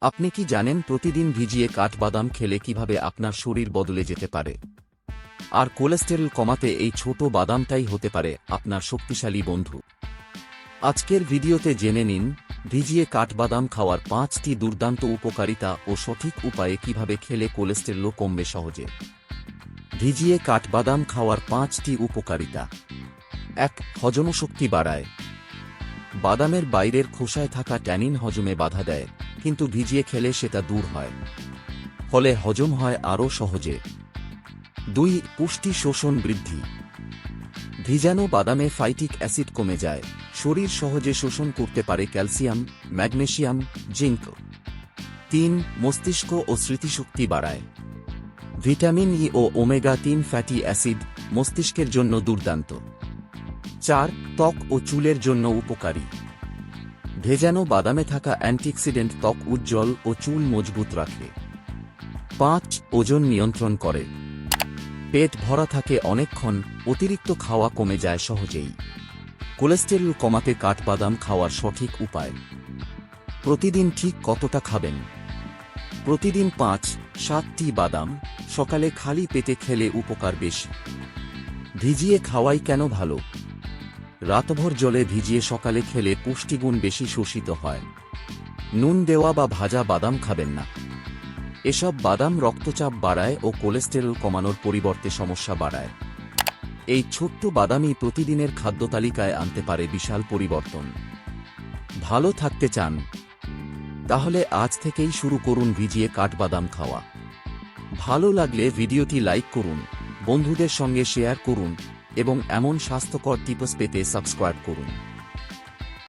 আপনি কি জানেন প্রতিদিন ভিজিয়ে কাঠবাদাম খেলে কিভাবে আপনার শরীর বদলে যেতে পারে? আর কোলেস্টেরল কমাতে এই ছোট বাদামটাই হতে পারে আপনার শক্তিশালী বন্ধু। আজকের ভিডিওতে জেনে নিন ভিজিয়ে কাঠবাদাম খাওয়ার 5টি দুর্দান্ত উপকারিতা ও সঠিক উপায়ে কিভাবে খেলে কোলেস্টেরল কমবে সহজে। ভিজিয়ে কাঠবাদাম খাওয়ার 5টি উপকারিতা। 1. হজমশক্তি বাড়ায়। বাদামের বাইরের খোসায় থাকা ট্যানিন হজমে বাধা দেয়, কিন্তু ভিজিয়ে খেলে সেটা দূর হয়, ফলে হজম হয় আরও সহজে। 2. পুষ্টি শোষণ বৃদ্ধি। ভিজানো বাদামে ফাইটিক অ্যাসিড কমে যায়, শরীর সহজে শোষণ করতে পারে ক্যালসিয়াম, ম্যাগনেসিয়াম, জিঙ্ক। 3. মস্তিষ্ক ও স্মৃতিশক্তি বাড়ায়। ভিটামিন ই ও ওমেগা-3 ফ্যাটি অ্যাসিড মস্তিষ্কের জন্য দুর্দান্ত। 4. ত্বক ও চুলের জন্য উপকারী। ভেজানো বাদামে থাকা অ্যান্টিঅক্সিডেন্ট ত্বক উজ্জ্বল ও চুল মজবুত রাখে। 5. ওজন নিয়ন্ত্রণ করে। পেট ভরা থাকে অনেকক্ষণ, অতিরিক্ত খাওয়া কমে যায় সহজেই। কোলেস্টেরল কমাতে কাঠবাদাম খাওয়ার সঠিক উপায়। প্রতিদিন ঠিক কতটা খাবেন? প্রতিদিন 5-7টি বাদাম, সকালে খালি পেটে খেলে উপকার বেশি। ভিজিয়ে খাওয়াই কেন ভালো? রাতভর জলে ভিজিয়ে সকালে খেলে পুষ্টিগুণ বেশি শোষিত হয়। নুন দেওয়া বা ভাজা বাদাম খাবেন না। এসব বাদাম রক্তচাপ বাড়ায় ও কোলেস্টেরল কমানোর পরিবর্তে সমস্যা বাড়ায়। এই ছোট্ট বাদামই প্রতিদিনের খাদ্যতালিকায় আনতে পারে বিশাল পরিবর্তন। ভালো থাকতে চান? তাহলে আজ থেকেই শুরু করুন ভিজিয়ে কাঠবাদাম খাওয়া। ভালো লাগলে ভিডিওটি লাইক করুন, বন্ধুদের সঙ্গে শেয়ার করুন এবং এমন স্বাস্থ্যকর টিপস পেতে সাবস্ক্রাইব করুন।